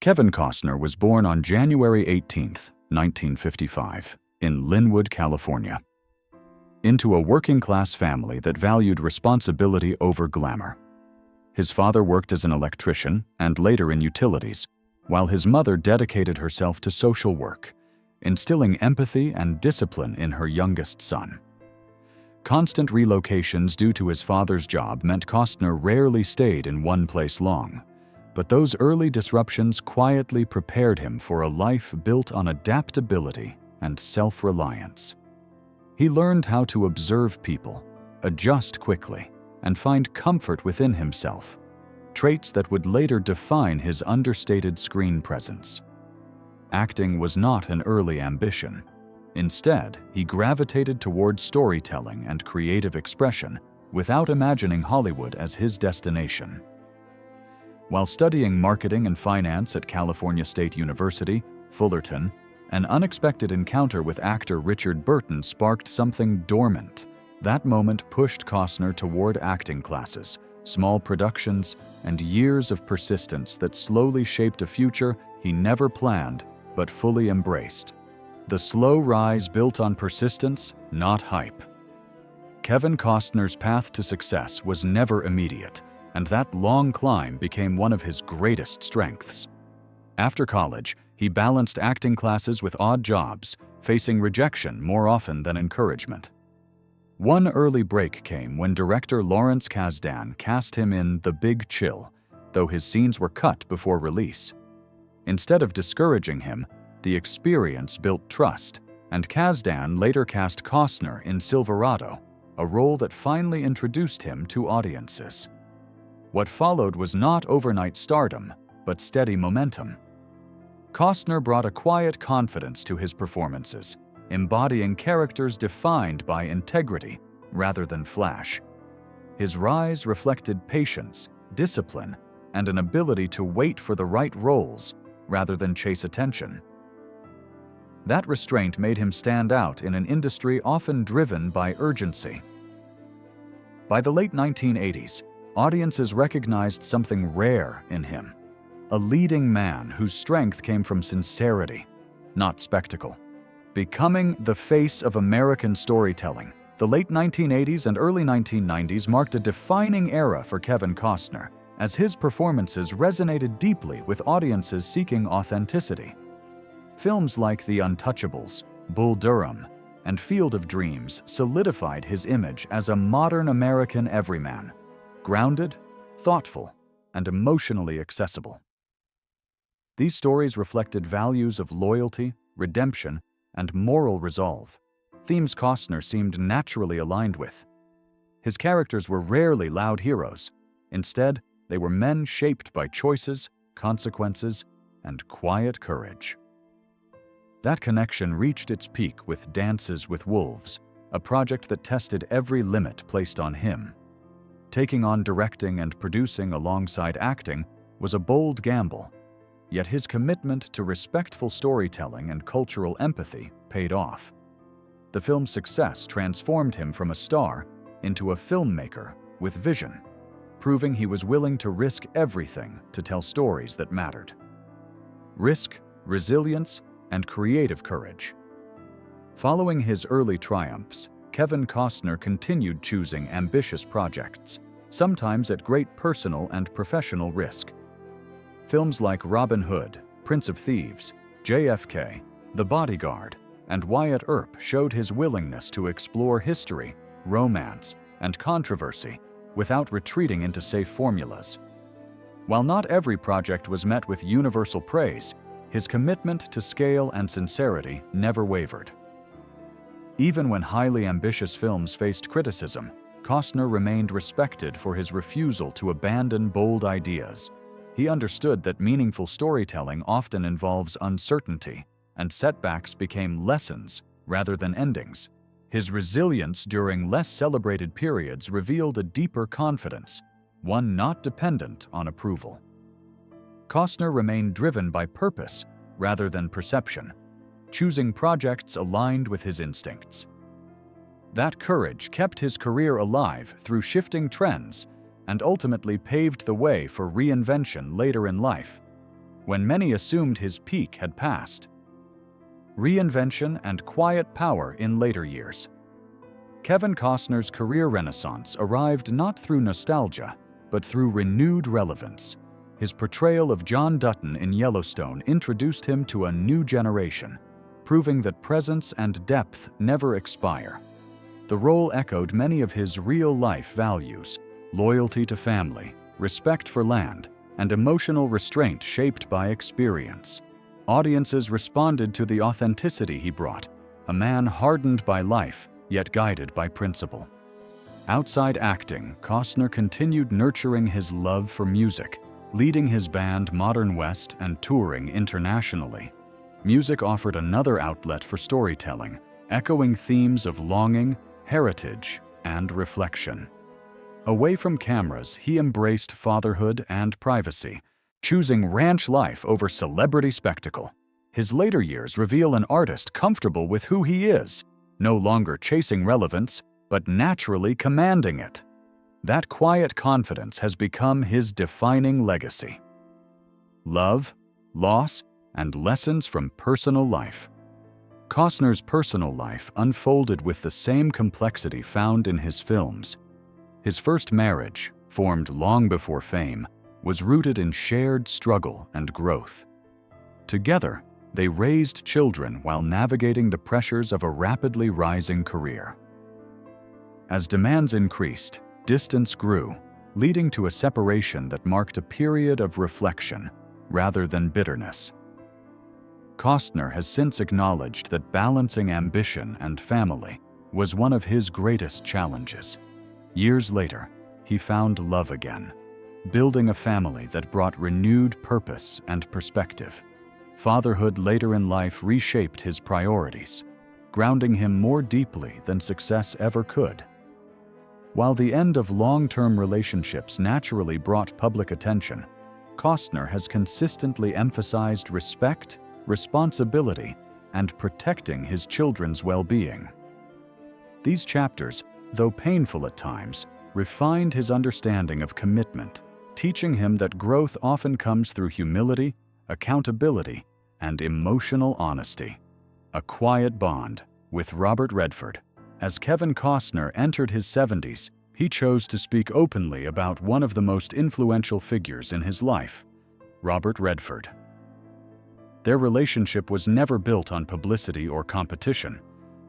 Kevin Costner was born on January 18, 1955, in Lynwood, California, into a working-class family that valued responsibility over glamour. His father worked as an electrician and later in utilities, while his mother dedicated herself to social work, instilling empathy and discipline in her youngest son. Constant relocations due to his father's job meant Costner rarely stayed in one place long, but those early disruptions quietly prepared him for a life built on adaptability and self-reliance. He learned how to observe people, adjust quickly, and find comfort within himself, traits that would later define his understated screen presence. Acting was not an early ambition. Instead, he gravitated towards storytelling and creative expression without imagining Hollywood as his destination. While studying marketing and finance at California State University, Fullerton, an unexpected encounter with actor Richard Burton sparked something dormant. That moment pushed Costner toward acting classes, small productions, and years of persistence that slowly shaped a future he never planned but fully embraced. The slow rise built on persistence, not hype. Kevin Costner's path to success was never immediate, and that long climb became one of his greatest strengths. After college, he balanced acting classes with odd jobs, facing rejection more often than encouragement. One early break came when director Lawrence Kasdan cast him in The Big Chill, though his scenes were cut before release. Instead of discouraging him, the experience built trust, and Kasdan later cast Costner in Silverado, a role that finally introduced him to audiences. What followed was not overnight stardom, but steady momentum. Costner brought a quiet confidence to his performances, embodying characters defined by integrity rather than flash. His rise reflected patience, discipline, and an ability to wait for the right roles rather than chase attention. That restraint made him stand out in an industry often driven by urgency. By the late 1980s, audiences recognized something rare in him, a leading man whose strength came from sincerity, not spectacle. Becoming the face of American storytelling, the late 1980s and early 1990s marked a defining era for Kevin Costner, as his performances resonated deeply with audiences seeking authenticity. Films like The Untouchables, Bull Durham, and Field of Dreams solidified his image as a modern American everyman, grounded, thoughtful, and emotionally accessible. These stories reflected values of loyalty, redemption, and moral resolve, themes Costner seemed naturally aligned with. His characters were rarely loud heroes. Instead, they were men shaped by choices, consequences, and quiet courage. That connection reached its peak with Dances with Wolves, a project that tested every limit placed on him. Taking on directing and producing alongside acting was a bold gamble, yet his commitment to respectful storytelling and cultural empathy paid off. The film's success transformed him from a star into a filmmaker with vision, proving he was willing to risk everything to tell stories that mattered. Risk, resilience, and creative courage. Following his early triumphs, Kevin Costner continued choosing ambitious projects, sometimes at great personal and professional risk. Films like Robin Hood, Prince of Thieves, JFK, The Bodyguard, and Wyatt Earp showed his willingness to explore history, romance, and controversy without retreating into safe formulas. While not every project was met with universal praise, his commitment to scale and sincerity never wavered. Even when highly ambitious films faced criticism, Costner remained respected for his refusal to abandon bold ideas. He understood that meaningful storytelling often involves uncertainty, and setbacks became lessons rather than endings. His resilience during less celebrated periods revealed a deeper confidence, one not dependent on approval. Costner remained driven by purpose rather than perception, choosing projects aligned with his instincts. That courage kept his career alive through shifting trends and ultimately paved the way for reinvention later in life. when many assumed his peak had passed. Reinvention and quiet power in later years. Kevin Costner's career renaissance arrived not through nostalgia, but through renewed relevance. His portrayal of John Dutton in Yellowstone introduced him to a new generation, proving that presence and depth never expire. The role echoed many of his real-life values: loyalty to family, respect for land, and emotional restraint shaped by experience. Audiences responded to the authenticity he brought, a man hardened by life, yet guided by principle. Outside acting, Costner continued nurturing his love for music, leading his band Modern West and touring internationally. Music offered another outlet for storytelling, echoing themes of longing, heritage, and reflection. Away from cameras, he embraced fatherhood and privacy, choosing ranch life over celebrity spectacle. His later years reveal an artist comfortable with who he is, no longer chasing relevance, but naturally commanding it. That quiet confidence has become his defining legacy. Love, loss, and lessons from personal life. Costner's personal life unfolded with the same complexity found in his films. His first marriage, formed long before fame, was rooted in shared struggle and growth. Together, they raised children while navigating the pressures of a rapidly rising career. As demands increased, distance grew, leading to a separation that marked a period of reflection rather than bitterness. Costner has since acknowledged that balancing ambition and family was one of his greatest challenges. Years later, he found love again, building a family that brought renewed purpose and perspective. Fatherhood later in life reshaped his priorities, grounding him more deeply than success ever could. While the end of long-term relationships naturally brought public attention, Costner has consistently emphasized respect, responsibility, and protecting his children's well-being. These chapters, though painful at times, refined his understanding of commitment, teaching him that growth often comes through humility, accountability, and emotional honesty. A quiet bond with Robert Redford. As Kevin Costner entered his 70s, he chose to speak openly about one of the most influential figures in his life, Robert Redford. Their relationship was never built on publicity or competition,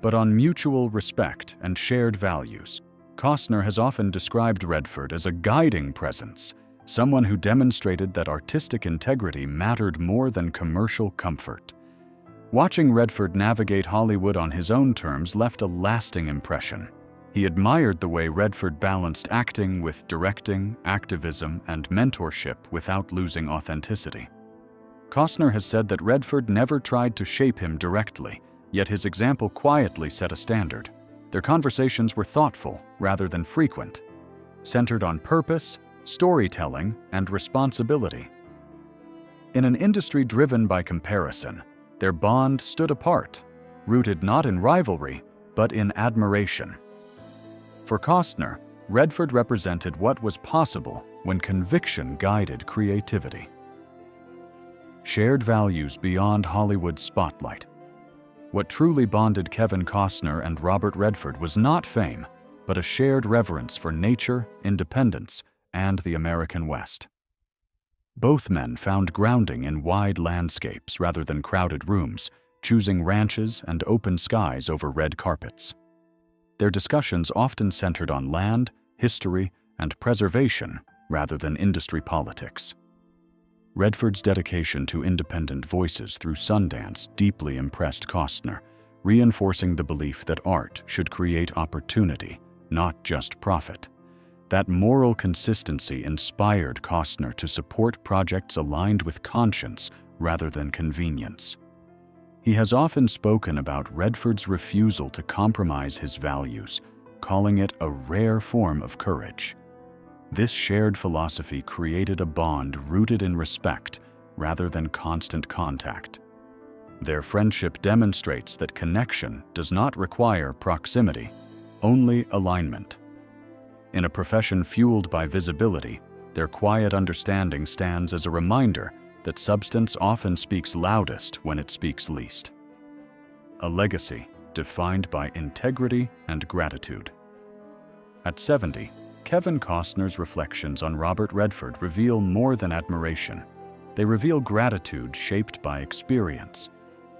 but on mutual respect and shared values. Costner has often described Redford as a guiding presence, someone who demonstrated that artistic integrity mattered more than commercial comfort. Watching Redford navigate Hollywood on his own terms left a lasting impression. He admired the way Redford balanced acting with directing, activism, and mentorship without losing authenticity. Costner has said that Redford never tried to shape him directly, yet his example quietly set a standard. Their conversations were thoughtful rather than frequent, centered on purpose, storytelling, and responsibility. In an industry driven by comparison, their bond stood apart, rooted not in rivalry, but in admiration. For Costner, Redford represented what was possible when conviction guided creativity. Shared values beyond Hollywood's spotlight. What truly bonded Kevin Costner and Robert Redford was not fame, but a shared reverence for nature, independence, and the American West. Both men found grounding in wide landscapes rather than crowded rooms, choosing ranches and open skies over red carpets. Their discussions often centered on land, history, and preservation rather than industry politics. Redford's dedication to independent voices through Sundance deeply impressed Costner, reinforcing the belief that art should create opportunity, not just profit. That moral consistency inspired Costner to support projects aligned with conscience rather than convenience. He has often spoken about Redford's refusal to compromise his values, calling it a rare form of courage. This shared philosophy created a bond rooted in respect rather than constant contact. Their friendship demonstrates that connection does not require proximity, only alignment. In a profession fueled by visibility, their quiet understanding stands as a reminder that substance often speaks loudest when it speaks least. A legacy defined by integrity and gratitude. At 70, Kevin Costner's reflections on Robert Redford reveal more than admiration. They reveal gratitude shaped by experience.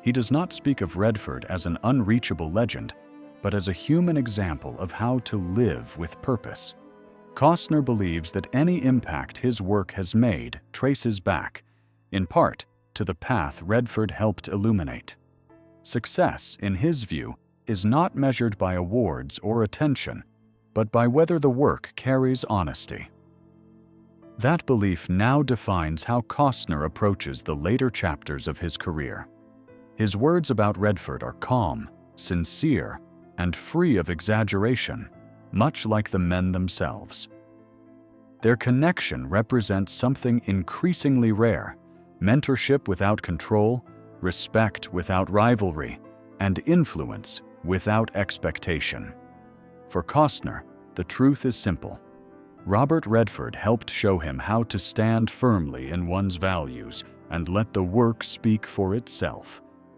He does not speak of Redford as an unreachable legend, but as a human example of how to live with purpose. Costner believes that any impact his work has made traces back, in part, to the path Redford helped illuminate. Success, in his view, is not measured by awards or attention, but by whether the work carries honesty. That belief now defines how Costner approaches the later chapters of his career. His words about Redford are calm, sincere, and free of exaggeration, much like the men themselves. Their connection represents something increasingly rare: mentorship without control, respect without rivalry, and influence without expectation. For Costner, the truth is simple. Robert Redford helped show him how to stand firmly in one's values and let the work speak for itself.